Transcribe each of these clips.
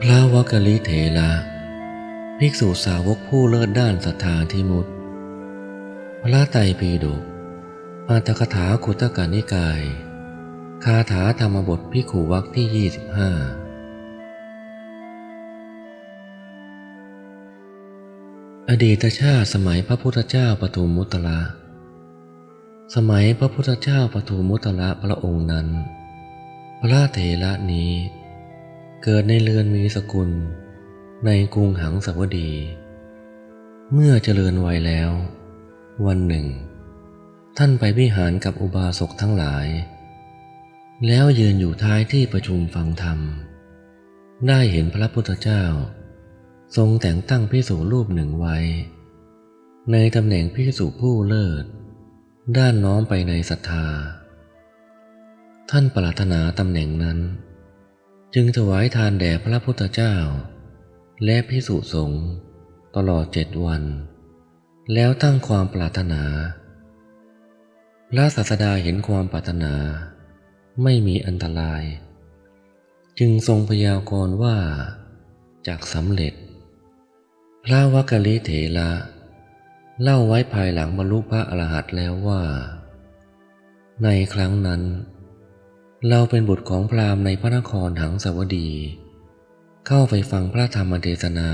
พระวักกลิเถระภิกษุสาวกผู้เลิศด้านศรัทธาทิมุตพระไตรปิฎกอัตถกถาคุตกนิกายคาถาธรรมบทภิกขุวรรคที่ 25อดีตชาติสมัยพระพุทธเจ้าปทุมมุตระสมัยพระพุทธเจ้าปทุมมุตระพระองค์นั้นพระเถระนี้เกิดในเรือนมีสกุลในกรุงหังสาวดีเมื่อเจริญวัยแล้ววันหนึ่งท่านไปวิหารกับอุบาสกทั้งหลายแล้วยืนอยู่ท้ายที่ประชุมฟังธรรมได้เห็นพระพุทธเจ้าทรงแต่งตั้งภิกษุรูปหนึ่งไว้ในตำแหน่งภิกษุผู้เลิศด้านน้อมไปในศรัทธาท่านปรารถนาตำแหน่งนั้นจึงถวายทานแด่พระพุทธเจ้าและภิกษุสงฆ์ตลอด7 วันแล้วตั้งความปรารถนาพระศาสดาเห็นความปรารถนาไม่มีอันตรายจึงทรงพยากรณ์ว่าจักสำเร็จพระวักกลิเถระเล่าไว้ภายหลังบรรลุพระอรหันต์แล้วว่าในครั้งนั้นเราเป็นบุตรของพราหมณ์ในพระนครหังสาวดีเข้าไปฟังพระธรรมเทศนา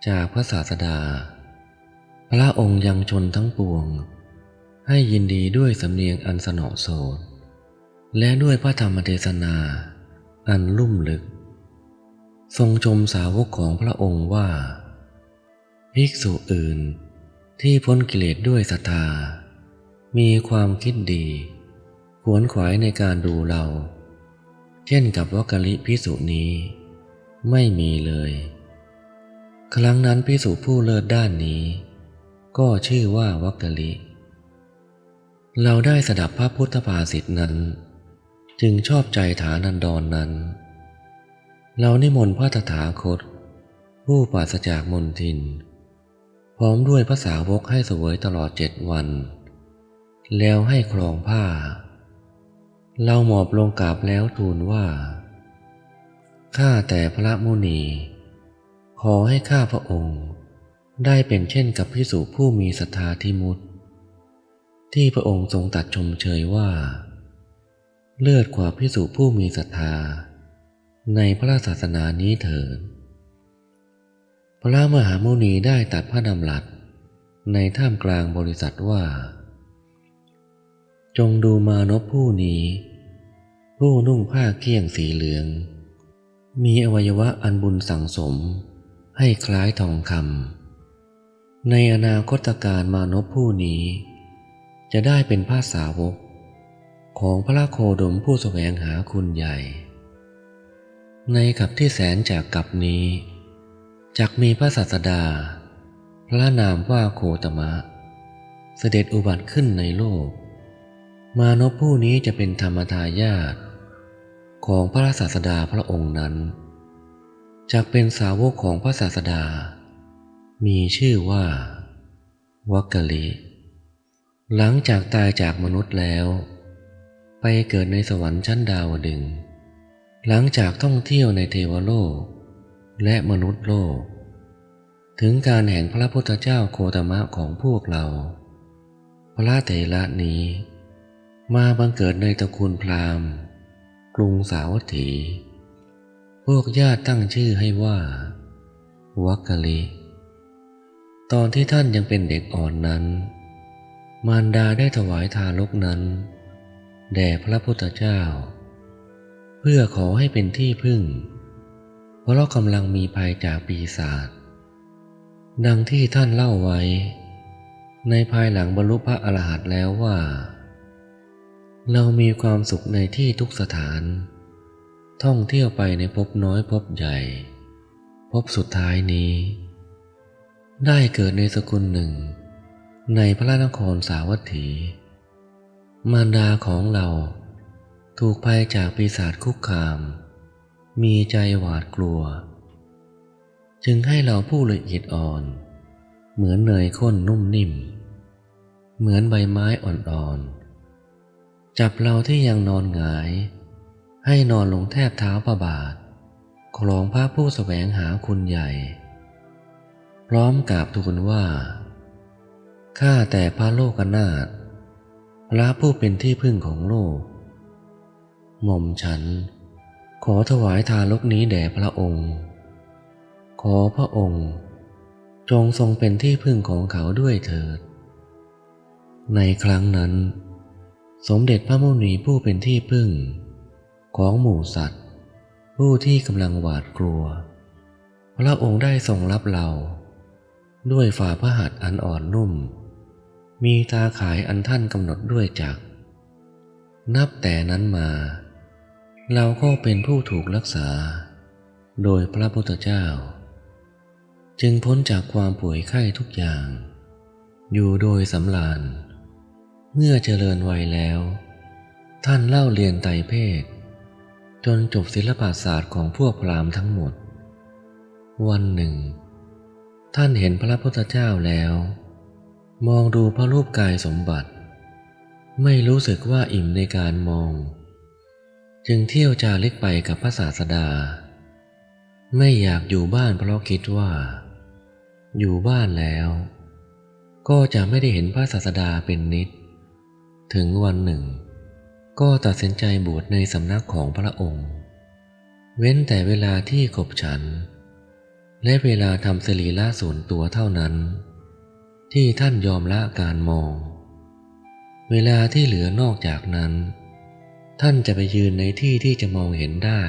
จากพระศาสดาพระองค์ยังชนทั้งปวงให้ยินดีด้วยสำเนียงอันสนอโสดและด้วยพระธรรมเทศนาอันลุ่มลึกทรงชมสาวกของพระองค์ว่าภิกษุอื่นที่พ้นกิเลสด้วยศรัทธามีความคิดดีขวนขวายในการดูเราเช่นกับวักกลิภิกษุนี้ไม่มีเลยครั้งนั้นภิกษุผู้เลิศด้านนี้ก็ชื่อว่าวักกลิเราได้สดับพระพุทธภาษิตนั้นจึงชอบใจฐานันดรนั้นเรานิมนต์พระตถาคตผู้ปราศจากมลทินพร้อมด้วยพระสาวกให้เสวยตลอด7 วันแล้วให้ครองผ้าเราหมอบลงกราบแล้วทูลว่าข้าแต่พระมุนีขอให้ข้าพระองค์ได้เป็นเช่นกับภิกษุผู้มีศรัทธาทิมุตที่พระองค์ทรงตรัสชมเชยว่าเลิศกว่าภิกษุผู้มีศรัทธาในพระศาสนานี้เถิดพระมหามุนีได้ตรัสพระดำรัสในท่ามกลางบริษัทว่าจงดูมานพผู้นี้ผู้นุ่งผ้าเกี้ยงสีเหลืองมีอวัยวะอันบุญสั่งสมให้คล้ายทองคำในอนาคตการมานพผู้นี้จะได้เป็นพระสาวกของพระโคดมผู้แสวงหาคุณใหญ่ในขับที่แสนจากกัปนี้จักมีพระศาสดาพระนามว่าโคตมะเสด็จอุบัติขึ้นในโลกมานพผู้นี้จะเป็นธรรมทายาทของพระศาสดาพระองค์นั้นจักเป็นสาวกของพระศาสดามีชื่อว่าวักกลิหลังจากตายจากมนุษย์แล้วไปเกิดในสวรรค์ชั้นดาวดึงส์หลังจากท่องเที่ยวในเทวโลกและมนุษย์โลกถึงการแห่งพระพุทธเจ้าโคตมะของพวกเราพระเถระนี้มาบังเกิดในตระกูลพราหมณ์กรุงสาวัตถีพวกญาติตั้งชื่อให้ว่าวักกลิตอนที่ท่านยังเป็นเด็กอ่อนนั้นมารดาได้ถวายทารกนั้นแด่พระพุทธเจ้าเพื่อขอให้เป็นที่พึ่งเพราะกำลังมีภัยจากปีศาจดังที่ท่านเล่าไว้ในภายหลังบรรลุพระอรหันต์แล้วว่าเรามีความสุขในที่ทุกสถานท่องเที่ยวไปในภพน้อยภพใหญ่ภพสุดท้ายนี้ได้เกิดในสกุลหนึ่งในพระนครสาวัตถีมารดาของเราถูกภัยจากปีศาจคุกคามมีใจหวาดกลัวจึงให้เราผู้ละเอียดอ่อนเหมือนเนยข้นนุ่มนิ่มเหมือนใบไม้อ่อนๆจับเราที่ยังนอนหงายให้นอนลงแทบเท้าพระบาท ครองพระผู้แสวงหาคุณใหญ่พร้อมกราบทูลว่าข้าแต่พระโลกนาถพระผู้เป็นที่พึ่งของโลกหม่อมฉันขอถวายทารกนี้แด่พระองค์ขอพระองค์จงทรงเป็นที่พึ่งของเขาด้วยเถิดในครั้งนั้นสมเด็จพระมุนีผู้เป็นที่พึ่งของหมู่สัตว์ผู้ที่กำลังหวาดกลัวพระองค์ได้ทรงรับเราด้วยฝ่าพระหัตถ์อันอ่อนนุ่มมีตาข่ายอันท่านกำหนดด้วยจักรนับแต่นั้นมาเราก็เป็นผู้ถูกรักษาโดยพระพุทธเจ้าจึงพ้นจากความป่วยไข้ทุกอย่างอยู่โดยสำราญเมื่อเจริญวัยแล้วท่านเล่าเรียนไตรเพศจนจบศิลปศาสตร์ของพวกพราหมณ์ทั้งหมดวันหนึ่งท่านเห็นพระพุทธเจ้าแล้วมองดูพระรูปกายสมบัติไม่รู้สึกว่าอิ่มในการมองจึงเที่ยวจาริกไปกับพระศาสดาไม่อยากอยู่บ้านเพราะคิดว่าอยู่บ้านแล้วก็จะไม่ได้เห็นพระศาสดาเป็นนิจถึงวันหนึ่งก็ตัดสินใจบวชในสำนักของพระองค์เว้นแต่เวลาที่ขบฉันและเวลาทำสรีระส่วนตัวเท่านั้นที่ท่านยอมละการมองเวลาที่เหลือนอกจากนั้นท่านจะไปยืนในที่ที่จะมองเห็นได้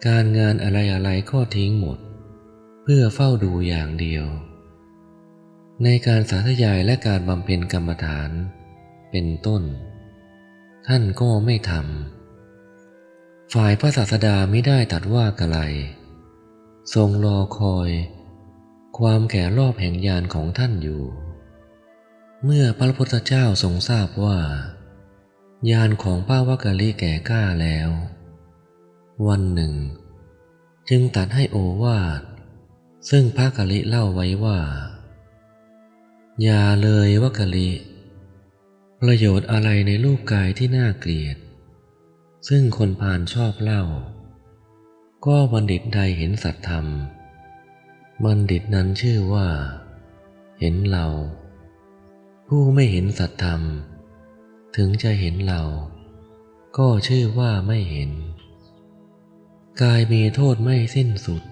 การงานอะไรๆก็ทิ้งหมดเพื่อเฝ้าดูอย่างเดียวในการสาธยายและการบำเพ็ญกรรมฐานเป็นต้นท่านก็ไม่ทำฝ่ายพระศาสดาไม่ได้ตรัสว่ากะไรทรงรอคอยความแก่รอบแห่งญาณของท่านอยู่เมื่อพระพุทธเจ้าทรงทราบว่าญาณของพระวักกะลิแก่กล้าแล้ววันหนึ่งจึงตรัสให้โอวาทซึ่งพระกะลิเล่าไว้ว่าอย่าเลยวักกะลิประโยชน์อะไรในรูปกายที่น่าเกลียดซึ่งคนพาลชอบเล่าก็บัณฑิตใดเห็นสัตธรรมบัณฑิตนั้นชื่อว่าเห็นเราผู้ไม่เห็นสัตธรรมถึงจะเห็นเราก็ชื่อว่าไม่เห็นกายมีโทษไม่สิ้นสุด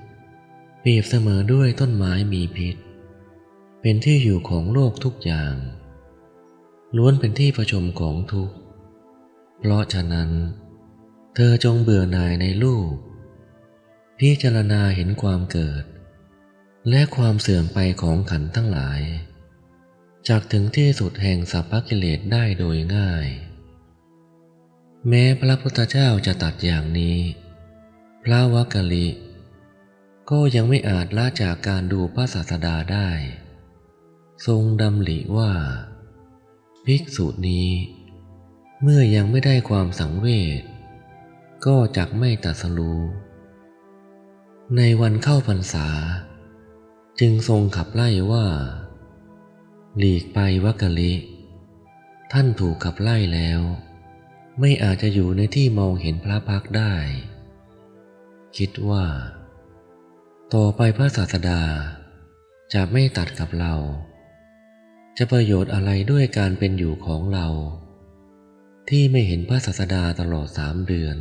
เปรียบเสมอด้วยต้นไม้มีพิษเป็นที่อยู่ของโลกทุกอย่างล้วนเป็นที่ประชุมของทุกข์เพราะฉะนั้นเธอจงเบื่อหน่ายในรูปพิจารณาเห็นความเกิดและความเสื่อมไปของขันธ์ทั้งหลายจักถึงที่สุดแห่งสัพพกิเลสได้โดยง่ายแม้พระพุทธเจ้าจะตรัสอย่างนี้พระวักกะลิก็ยังไม่อาจละจากการดูพระศาสดาได้ทรงดำริว่าภิกษุนี้เมื่อยังไม่ได้ความสังเวชก็จักไม่ตรัสรู้ในวันเข้าพรรษาจึงทรงขับไล่ว่าหลีกไปวักกะลิท่านถูกขับไล่แล้วไม่อาจจะอยู่ในที่มองเห็นพระพักตร์ได้คิดว่าต่อไปพระศาสดาจะไม่ตัดกับเราจะประโยชน์อะไรด้วยการเป็นอยู่ของเราที่ไม่เห็นพระศาสดาตลอด3 เดือน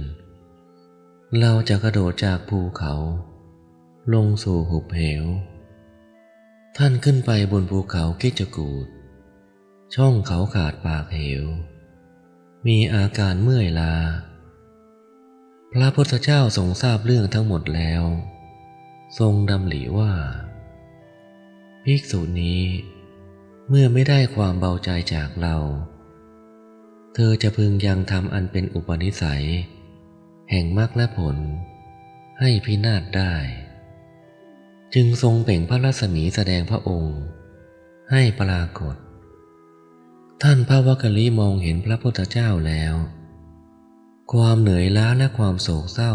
เราจะกระโดดจากภูเขาลงสู่หุบเหวท่านขึ้นไปบนภูเขาคิจกูฏช่องเขาขาดปากเหวมีอาการเมื่อยล้าพระพุทธเจ้าทรงทราบเรื่องทั้งหมดแล้วทรงดำริว่าภิกษุนี้เมื่อไม่ได้ความเบาใจจากเราเธอจะพึงยังทำอันเป็นอุปนิสัยแห่งมรรคและผลให้พินาศได้จึงทรงเปล่งพระรัศมีแสดงพระองค์ให้ปรากฏท่านพระวักกะลิมองเห็นพระพุทธเจ้าแล้วความเหนื่อยล้าและความโศกเศร้า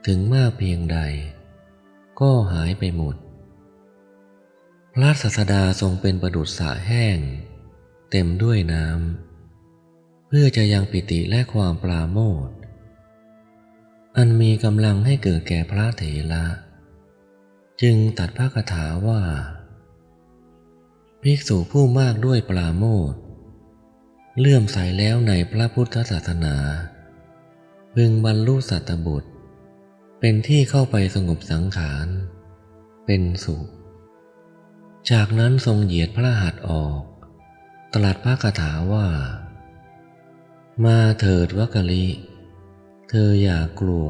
ถึงมากเพียงใดก็หายไปหมดพระศาสดาทรงเป็นประดุจสระแห้งเต็มด้วยน้ำเพื่อจะยังปิติและความปราโมทย์ อันมีกำลังให้เกิดแก่พระเถระจึงตรัสพระคาถาว่าภิกษุผู้มากด้วยปราโมทย์เลื่อมใสแล้วในพระพุทธศาสนาพึงบรรลุสัตตบุตรเป็นที่เข้าไปสงบสังขารเป็นสุขจากนั้นทรงเหยียดพระหัตถ์ออกตรัสพระคาถาว่ามาเถิดวักกลิเธออย่ากลัว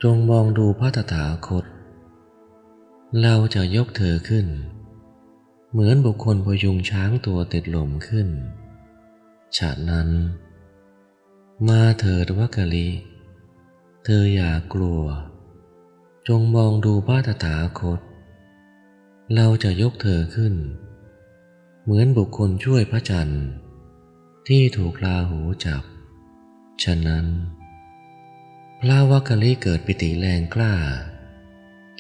จงมองดูพระตถาคตเราจะยกเธอขึ้นเหมือนบุคคลพยุงช้างตัวติดลมขึ้นฉะนั้นมาเถิดวักกลิเธออย่ากลัวจงมองดูพระตถาคตเราจะยกเธอขึ้นเหมือนบุคคลช่วยพระจันทร์ที่ถูกราหูจับฉะนั้นพระวักกลิเกิดปิติแรงกล้า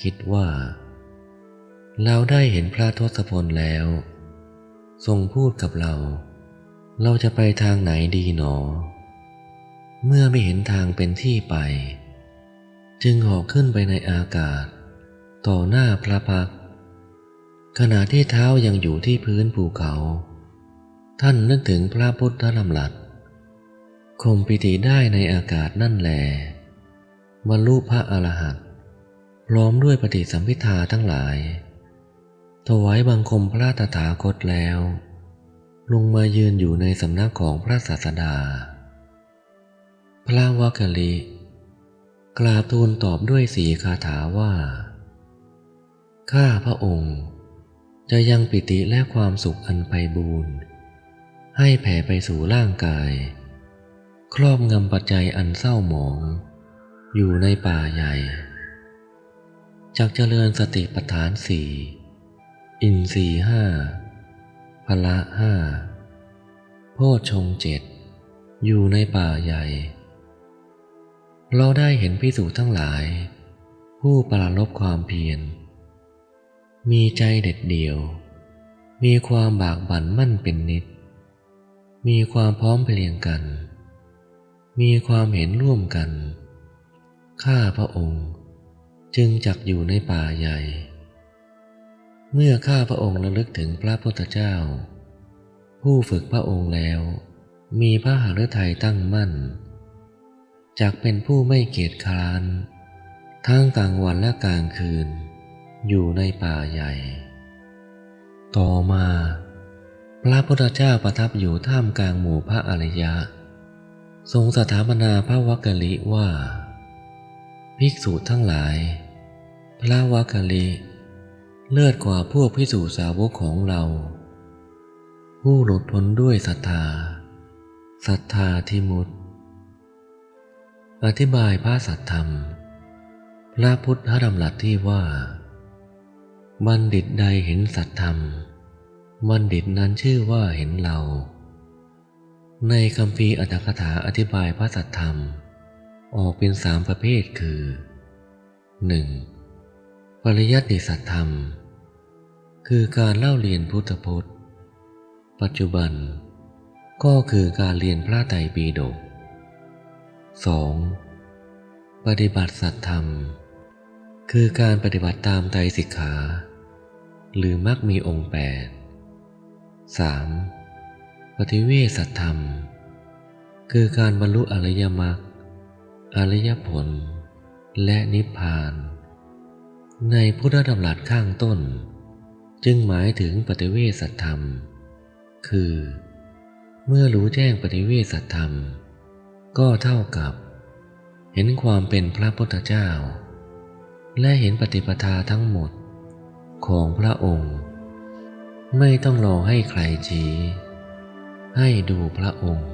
คิดว่าเราได้เห็นพระทศพลแล้วทรงพูดกับเราจะไปทางไหนดีหนอเมื่อไม่เห็นทางเป็นที่ไปจึงเหาะขึ้นไปในอากาศต่อหน้าพระพักตร์ขณะที่เท้ายังอยู่ที่พื้นภูเขาท่านนึกถึงพระพุทธดำรัสข่มปิติได้ในอากาศนั่นแลบรรลุพระอรหันต์พร้อมด้วยปฏิสัมภิทาทั้งหลายถวายบังคมพระตถาคตแล้วลงมายืนอยู่ในสำนักของพระศาสดาพระวักกลิกราบทูลตอบด้วยสีคาถาว่าข้าพระองค์จะยังปิติและความสุขอันไพบูลย์ให้แผ่ไปสู่ร่างกายครอบงำปัจจัยอันเศร้าหมองอยู่ในป่าใหญ่จักเจริญสติปัฏฐานสี่อินทรีย์ห้าพละห้าโพชฌงค์เจ็ดอยู่ในป่าใหญ่เราได้เห็นภิกษุทั้งหลายผู้ปรารภความเพียรมีใจเด็ดเดี่ยวมีความบากบั่นมั่นเป็นนิจมีความพร้อมเพรียงกันมีความเห็นร่วมกันข้าพระองค์จึงจักอยู่ในป่าใหญ่เมื่อข้าพระองค์ระลึกถึงพระพุทธเจ้าผู้ฝึกพระองค์แล้วมีพระหฤทัยตั้งมั่นจักเป็นผู้ไม่เกียจคร้านทั้งกลางวันและกลางคืนอยู่ในป่าใหญ่ต่อมาพระพุทธเจ้าประทับอยู่ท่ามกลางหมู่พระอริยะทรงสถาปนาพระวักกลิว่าภิกษุทั้งหลายพระวักกลิเลิศกว่าพวกภิกษุสาวกของเราผู้หลุดพ้นด้วยศรัทธาทิมุตติอธิบายพระสัทธรรมพระพุทธดำรัสที่ว่าบัณฑิตใดเห็นสัทธรรมบัณฑิตนั้นชื่อว่าเห็นเราในคัมภีร์อรรถกถาอธิบายพระสัทธรรมออกเป็นสามประเภทคือ 1. ปริยัติสัทธรรมคือการเล่าเรียนพุทธพจน์ปัจจุบันก็คือการเรียนพระไตรปิฎก 2. ปฏิบัติสัทธรรมคือการปฏิบัติตามไตรสิกขาหรือมรรคมีองค์ 8 3. ปฏิเวสสัทธรรมคือการบรรลุอริยมรรคอริยผลและนิพพานในพุทธดำรัสข้างต้นจึงหมายถึงปฏิเวสสัทธรรมคือเมื่อรู้แจ้งปฏิเวสสัทธรรมก็เท่ากับเห็นความเป็นพระพุทธเจ้าและเห็นปฏิปทาทั้งหมดของพระองค์ไม่ต้องรอให้ใครชี้ให้ดูพระองค์